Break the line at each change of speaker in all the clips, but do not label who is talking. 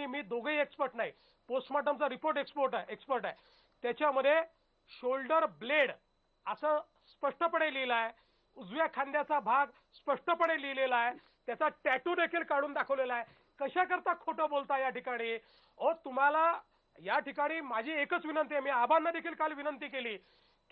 मी दोघेही एक्सपर्ट नाही, पोस्टमॉर्टमचा report expert आहे, त्याच्यामध्ये शोल्डर ब्लेड असं स्पष्टपणे लिहिलं आहे, उजव्या खांद्याचा भाग स्पष्टपणे लिहिलेला आहे, त्याचा टॅटू देखील काढून दाखवलेला आहे. कशा करता खोटं बोलता या ठिकाणी? तुम्हाला या ठिकाणी माझी एकच विनंती आहे, मी आबांना देखील काल विनंती केली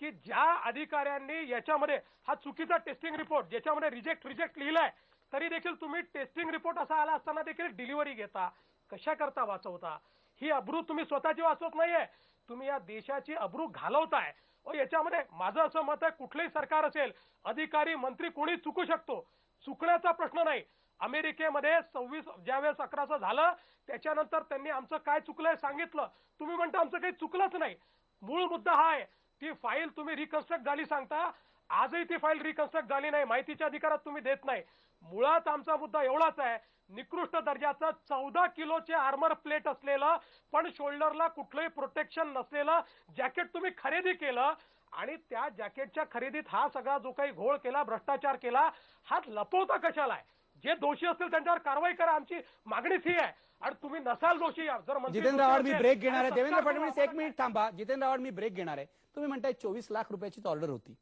की ज्या अधिकाऱ्यांनी याच्यामध्ये हा चुकीचा टेस्टिंग रिपोर्ट ज्याच्यामध्ये रिजेक्ट लिहिलाय, तरी देखील तुम्ही टेस्टिंग रिपोर्ट असा आला असताना देखील डिलिव्हरी घेता. कशा करता वाचवता? ही अब्रू तुम्ही स्वतःची वाचवत नाहीये, तुम्ही या देशाची अब्रू घालवताय. याच्यामध्ये माझं असं मत आहे, कुठलंही सरकार असेल, अधिकारी मंत्री कोणी चुकू शकतो, चुकण्याचा प्रश्न नाही. अमेरिकेमध्ये 26/11 झालं, त्याच्यानंतर त्यांनी आमचं काय चुकलंय सांगितलं, तुम्ही म्हणता आमचं काही चुकलंच नाही. मूळ मुद्दा हा आहे, ती फाईल तुम्ही रिकन्स्ट्रक्ट झाली सांगता, आजही ती फाईल रिकन्स्ट्रक्ट झाली नाही, माहितीच्या अधिकारात तुम्ही देत नाही. मुळात आमचा मुद्दा एवढाच आहे, निकृष्ट दर्जाचं 14 किलोचे आर्मर प्लेट असलेलं पण शोल्डरला कुठलंही प्रोटेक्शन नसलेलं जॅकेट तुम्ही खरेदी केलं आणि त्या जॅकेटच्या खरेदीत हा सगळा जो काही घोळ केला, भ्रष्टाचार केला, हा लपवता कशाला आहे? जे दोषी असतील त्यांच्यावर कारवाई करा, आमची मागणीच ही आहे. आणि तुम्ही नसाल दोषी, जर
जितेंद्र आव्हाड मी ब्रेक घेणार आहे. देवेंद्र फडणवीस एक मिनिट थांबा. जितेंद्र आव्हाड मी ब्रेक घेणार आहे. तुम्ही म्हणताय 24 लाख रुपयाचीच ऑर्डर होती.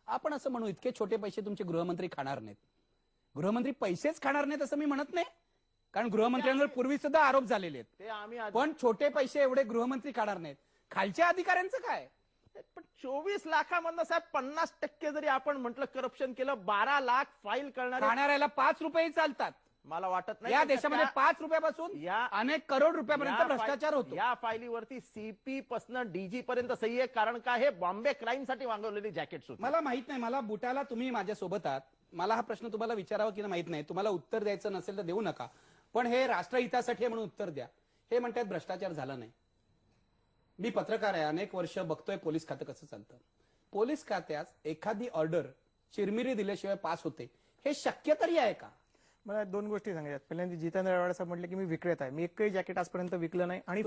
आपण असं म्हणू इतके छोटे पैसे तुमचे गृहमंत्री खाणार नाहीत. गृहमंत्री पैसेच खाणार नाहीत असं मी म्हणत नाही, कारण गृहमंत्र्यांवर पूर्वी सुद्धा आरोप झालेले आहेत, पण छोटे पैसे एवढे गृहमंत्री खाणार नाहीत. खालच्या अधिकाऱ्यांचं काय?
पण 24 लाखामधनं साहेब 50% जरी आपण म्हटलं करप्शन केलं, 12 लाख फाईल
खाणाऱ्याला 5 रुपये चालतात.
मला वाटत नाही
या देशामध्ये 5 रुपयापासून अनेक करोड रुपयापर्यंत भ्रष्टाचार होतो.
या फाईलीवरती सीपी पासून डीजी पर्यंत सही आहे, कारण का हे बॉम्बे क्राईम साठी मागवलेली जॅकेट होती.
मला माहित नाही, मला बुटाला तुम्ही माझ्या सोबत आहात, मला हा प्रश्न तुम्हाला विचारावा की माहित नाही, तुम्हाला उत्तर द्यायचं नसेल तर देऊ नका, पण हे राष्ट्रहितासाठी म्हणून उत्तर द्या. हे म्हणतात भ्रष्टाचार झाला नाही. मी पत्रकार आहे, अनेक वर्ष बघतोय पोलीस खातं कसं चालतं. पोलीस खात्यात एखादी ऑर्डर चिरमिरी दिल्याशिवाय पास होते, हे शक्य तरी आहे का?
मला दोन गोष्टी सांगायच्यात. पहिल्यांदा जितेंद्र आव्हाड साहेब म्हटले की मी विक्रेता आहे, मी एकही जॅकेट आजपर्यंत विकलं नाही आणि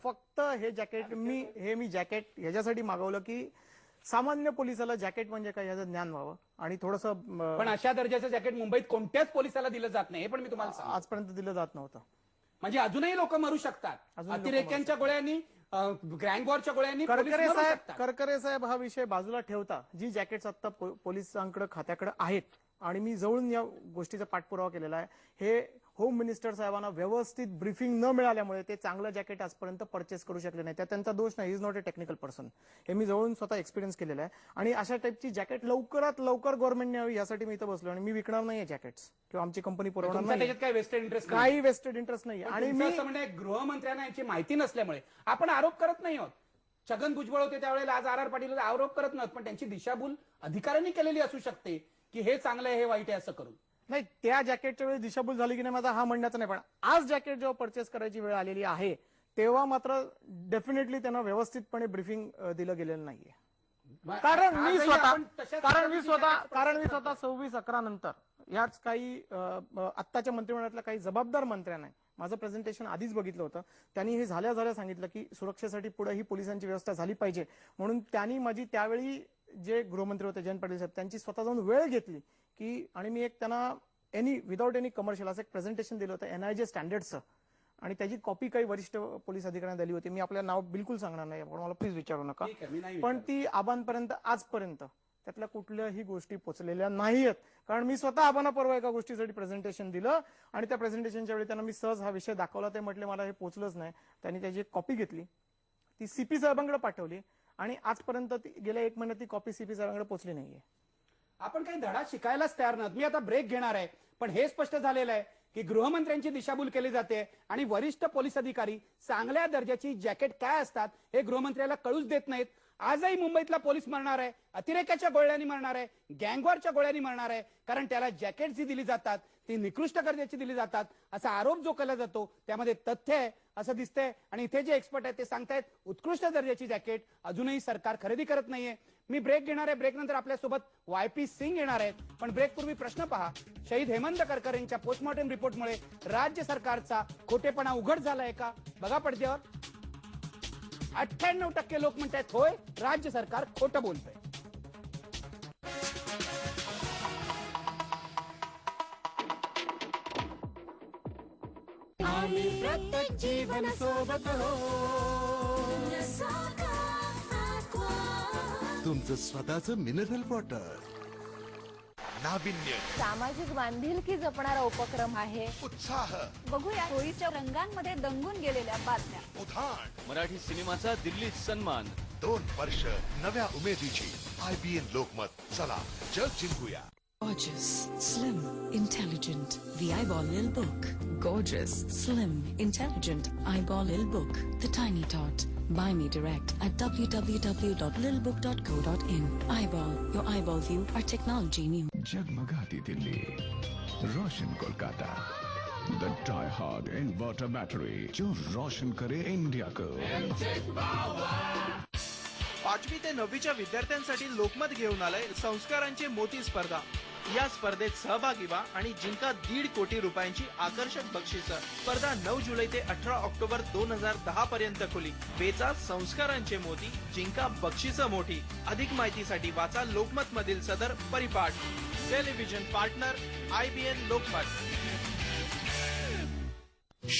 फक्त हे जॅकेट मी जॅकेट ह्याच्यासाठी मागवलं की सामान्य पोलिसाला जॅकेट म्हणजे काय याचं ज्ञान व्हावं आणि थोडंसं.
पण अशा दर्जाचं जॅकेट मुंबईत कोणत्याच पोलिसाला दिलं जात नाही, हे पण मी तुम्हाला
आजपर्यंत दिलं जात नव्हतं.
म्हणजे अजूनही लोक मरू शकतात, अतिरेक्यांच्या गोळ्यांनी, गँगवॉरच्या गोळ्यांनी.
करकरे साहेब हा विषय बाजूला ठेवता, जी जॅकेट्स आता पोलिसांकडे खात्याकडे आहेत आणि मी जवळून या गोष्टीचा पाठपुरावा केलेला आहे, हे होम मिनिस्टर साहेबांना व्यवस्थित ब्रीफिंग न मिळाल्यामुळे ते चांगलं जॅकेट आजपर्यंत परचेस करू शकले नाही. त्यांचा दोष नाही, is not a technical person, हे मी जवळून स्वतः एक्सपिरियन्स केलेला आहे. आणि अशा टाईपची जॅकेट लवकरात लवकर गव्हर्नमेंटने यावी यासाठी मी इथं बसलो आणि मी विकणार नाहीये जॅकेट्स किंवा आमची कंपनी पुरवणार नाही. काही वेस्टेड इंटरेस्ट नाही. आणि मी
म्हणजे गृहमंत्र्यांना याची माहिती नसल्यामुळे आपण आरोप करत नाही आहोत. छगन भुजबळ होते त्यावेळेला, आज आर पाटील आरोप करत नाहीत, पण त्यांची दिशाभूल अधिकाऱ्यांनी केलेली असू शकते की हे चांगलं आहे हे वाईट आहे असं करून.
नाही, त्या जॅकेटच्या वेळी दिशाभूल झाली की नाही माझा हा म्हणण्याचा नाही, पण आज जॅकेट जेव्हा परचेस करायची वेळ आलेली आहे तेव्हा मात्र डेफिनेटली त्यांना व्यवस्थितपणे ब्रीफिंग दिलं गेलेलं नाहीये. कारण मी स्वतः 26/11 नंतर याच काही आत्ताच्या मंत्रिमंडळातल्या काही जबाबदार मंत्र्यांना माझं प्रेझेंटेशन आधीच बघितलं होतं. त्यांनी हे झाल्या सांगितलं की सुरक्षेसाठी पुढे ही पोलिसांची व्यवस्था झाली पाहिजे, म्हणून त्यांनी माझी त्यावेळी जे गृहमंत्री होते जयंत पाटील साहेब त्यांची स्वतः जाऊन वेळ घेतली की, आणि मी एक त्यांना विदाउट एनी कमर्शियल असं एक प्रेझेंटेशन दिलं होतं NIJ स्टँडर्डचं, आणि त्याची कॉपी काही वरिष्ठ पोलीस अधिकाऱ्यांना दिली होती. मी आपलं नाव बिलकुल सांगणार नाही, पण मला प्लीज विचारू नका. पण ती आबांपर्यंत आजपर्यंत त्यातल्या कुठल्याही गोष्टी पोहोचलेल्या नाहीयेत, कारण मी स्वतः आबांना परवा एका गोष्टीसाठी प्रेझेंटेशन दिलं आणि त्या प्रेझेंटेशनच्या वेळी त्यांना मी सहज हा विषय दाखवला, ते म्हटले मला हे पोहोचलंच नाही. त्यांनी त्याची एक कॉपी घेतली, ती CP साहेबांकडे पाठवली आणि आजपर्यंत गेल्या 1 महिन्यात ती कॉपी CP साहेबांकडे पोहोचली नाहीये.
आपण काही धडा शिकायलाच तयार नाहीत. मी आता ब्रेक घेणार आहे, पण हे स्पष्ट झालेलं आहे की गृहमंत्र्यांची दिशाभूल केली जाते आणि वरिष्ठ पोलीस अधिकारी चांगल्या दर्जाची जॅकेट काय असतात हे गृहमंत्र्याला कळूच देत नाहीत. आजही मुंबईतला पोलीस मरणार आहे, अतिरेकाच्या गोळ्यांनी मरणार आहे, गँगवॉरच्या गोळ्यांनी मरणार आहे, कारण त्याला जॅकेट जी दिली जातात ती निकृष्ट दर्जाची दिली जातात असा आरोप जो केला जातो त्यामध्ये तथ्य आहे असं दिसतंय. आणि इथे जे एक्सपर्ट आहेत ते सांगतायत उत्कृष्ट दर्जाची जॅकेट अजूनही सरकार खरेदी करत नाहीये. मी ब्रेक घेणार आहे, ब्रेक नंतर आपल्यासोबत YP सिंग येणार आहेत, पण ब्रेक पूर्वी प्रश्न पहा. शहीद हेमंत करकर यांच्या पोस्टमॉर्टम रिपोर्टमुळे राज्य सरकारचा खोटेपणा उघड झालाय का? बघा पडद्यावर 98% लोक म्हणतात होय, राज्य सरकार खोटं बोलतंय. प्रत्येक जीवन सोबत हो.
तुमचं स्वतःचं मिनरल वॉटर. नाविन्य,
सामाजिक बांधिलकी जपणारा उपक्रम आहे.
उत्साह,
बघूया होळीच्या रंगांमध्ये दंगून गेलेल्या बातम्या.
उधाण,
मराठी सिनेमाचा दिल्लीत सन्मान.
2 वर्ष नव्या उमेदीची. IBN लोकमत. चला जग जिंकूया.
Gorgeous, slim, intelligent. The Eyeball book. Gorgeous, slim, intelligent. Eyeball book. The Tiny Tot. Buy me direct at www.lilbook.co.in. Eyeball, your eyeball view, our technology new.
जगमगाती Delhi, Roshan Kolkata. The die-hard inverter battery जो रोशन करे India को.
5वी ते 9वीच्या विद्यार्थ्यांसाठी लोकमत घेऊन आलंय संस्कारांची मोठी स्पर्धा. या स्पर्धेत सहभागी व्हा आणि जिंका 1.5 कोटी रुपयांची आकर्षक बक्षिसं. स्पर्धा 9 जुलै ते 18 ऑक्टोबर 2010 पर्यंत खुली. वेचा संस्कारांचे मोती, जिंका बक्षिसं मोठी. अधिक माहितीसाठी वाचा लोकमत मधील सदर परिपाठ. Television partner IBN Lokmat.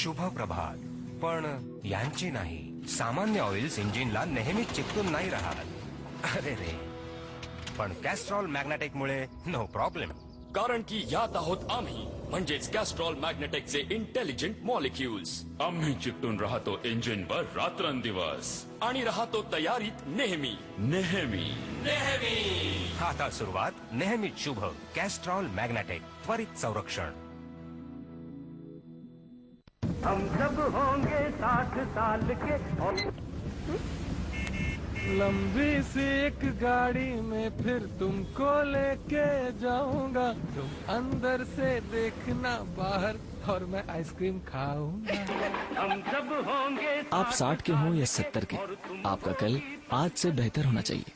शुभ प्रभात. पण यांची नाही. सामान्य ऑइल्स इंजिनला नेहमी चिकटून नाही राहत. अरे रे, पण कॅस्ट्रॉल मॅग्नेटिक मुळे नो प्रॉब्लेम.
कारण की यात आहोत आम्ही, म्हणजेच कॅस्ट्रॉल मॅग्नेटिकचे इंटेलिजंट मॉलिक्युल्स. आम्ही चिकटून राहतो इंजिनवर रात्रंदिवस आणि राहतो तयारीत नेहमी नेहमी नेहमी.
आता सुरुवात नेहमीच शुभ. कॅस्ट्रॉल मॅग्नेटिक, त्वरित संरक्षण.
हम जब होंगे 60 साल के और लंबी सी एक गाड़ी में फिर तुमको लेके जाऊंगा. तुम अंदर से देखना बाहर और मैं आइसक्रीम खाऊंगा. हम जब होंगे.
आप 60 के हो या 70 के, आपका कल आज से बेहतर होना चाहिए.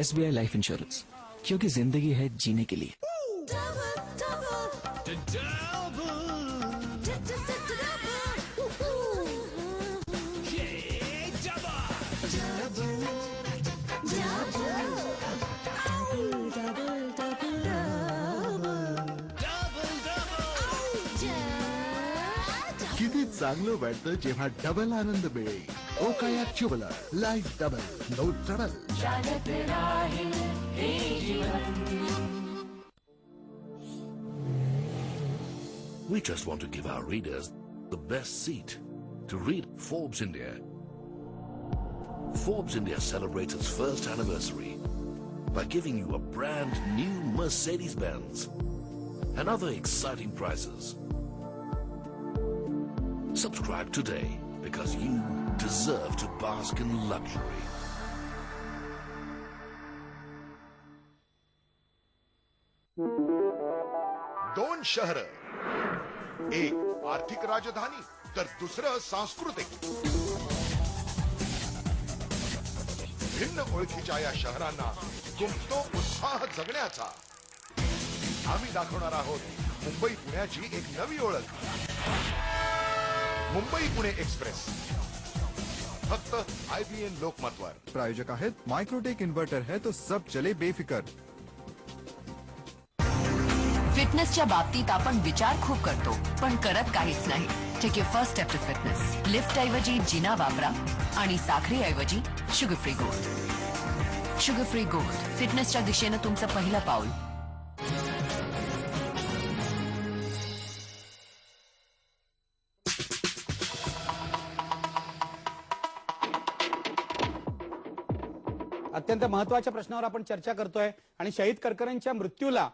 SBI लाइफ इंश्योरेंस, क्योंकि जिंदगी है जीने के लिए.
किती चांगलं वाटतं जेव्हा डबल आनंद मिळेल. Okaya jeweller, life double, no trouble.
We just want to give our readers the best seat to read Forbes India. Forbes India celebrates its first anniversary by giving you a brand new Mercedes-Benz and other exciting prizes. Subscribe today because you deserve to bask in luxury.
दोन शहर, एक आर्थिक राजधानी तर दुसरं सांस्कृतिक. भिन्न ओळखीच्या या शहरांना गुंफतो उत्साह जगण्याचा. आम्ही दाखवणार आहोत मुंबई पुण्याची एक नवी ओळख. मुंबई पुणे एक्सप्रेस, फक्त IBN लोकमतवर.
प्रायोजक आहेत माइक्रोटेक इन्व्हर्टर है तो सब चले बेफिकर.
फिटनेसच्या बाबतीत आपण विचार खूप करतो, पण करत काहीच नाही. Take your first step to fitness. Lift ऐवजी जिना वापरा आणि साखरे ऐवजी sugar free gold. Sugar free gold, फिटनेसच्या दिशेनं तुमचं पहिलं पाऊल.
अत्यंत महत्वाच्या प्रश्नावर आपण चर्चा करतोय आणि शहीद करकरेंच्या मृत्यूला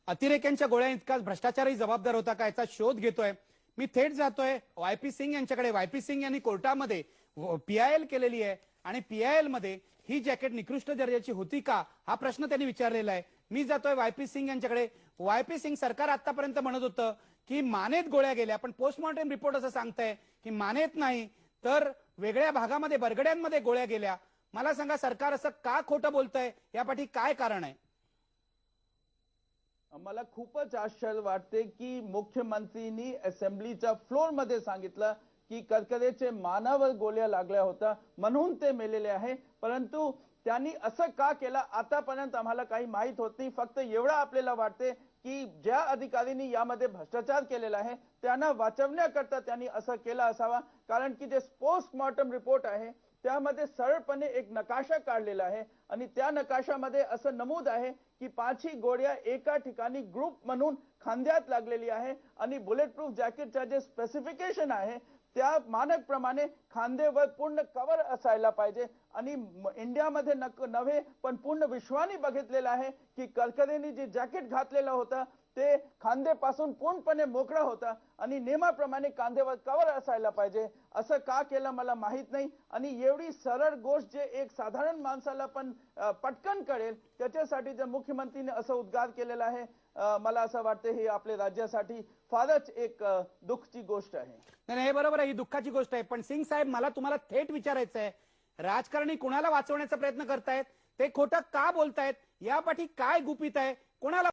अतिरेक्यांच्या गोळ्या इतकाच भ्रष्टाचारही जबाबदार होता का याचा शोध घेतोय. मी थेट जातोय YP सिंग यांच्याकडे. YP सिंग यांनी कोर्टामध्ये PIL केलेली आहे आणि PIL मध्ये ही जॅकेट निकृष्ट दर्जाची होती का हा प्रश्न त्यांनी विचारलेला आहे. मी जातोय YP सिंग यांच्याकडे. YP सिंग, सरकार आतापर्यंत म्हणत होतं की मानेत गोळ्या गेल्या, पण पोस्टमॉर्टम रिपोर्ट असं सांगताय की मानेत नाही तर वेगळ्या भागामध्ये बरगड्यांमध्ये गोळ्या गेल्या. मला सांगा, सरकार असं का खोटं बोलतंय? यापाठी काय कारण आहे?
मला खूपच आश्चर्य वाटते की मुख्यमंत्रींनी असेंब्लीच्या फ्लोर मध्ये सांगितलं की करकरेचे मानावर गोळ्या लागल्या होत्या म्हणून ते मेलेले आहे. परंतु त्यांनी असं का केलं आतापर्यंत आम्हाला काही माहित होत नाही. फक्त एवढं आपल्याला वाटते
की ज्या अधिकाऱ्यांनी यामध्ये भ्रष्टाचार केलेला आहे त्यांना वाचवण्याकरता त्यांनी असं केलं असावा, कारण की जे पोस्टमॉर्टम रिपोर्ट आहे त्यामध्ये सरळपणे एक नकाशा काढलेला आहे आणि त्या नकाशामध्ये असं नमूद आहे की 5ही गोळ्या एका ठिकाणी ग्रुप म्हणून खांद्यात लागलेली आहे आणि बुलेट प्रूफ जॅकेटच्या जे स्पेसिफिकेशन आहे त्या मानकप्रमाणे खांदेवर पूर्ण कव्हर असायला पाहिजे आणि इंडियामध्ये नव्हे पण पूर्ण विश्वाने बघितलेलं आहे की कलकरेंनी जे जॅकेट घातलेलं होतं ते खांदेपासून पूर्णपणे मोकळं होतं आणि नियमाप्रमाणे खांद्यावर कव्हर असायला पाहिजे. असं का केलं मला माहित नाही आणि एवढी सरळ गोष्ट जे एक साधारण माणसाला पण पटकन कळेल त्याच्यासाठी जर मुख्यमंत्रीने असं उद्गार केलेला आहे, मला असं वाटतं हे आपल्या राज्यासाठी फारच एक दुःखची गोष्ट आहे.
नाही, हे बरोबर आहे, ही दुःखाची गोष्ट आहे. पण सिंग साहेब, मला तुम्हाला थेट विचारायचं आहे, राजकारणी कुणाला वाचवण्याचा प्रयत्न करतायत, ते खोटं का बोलतायत, यापाठी काय गुपित आहे, कोणाला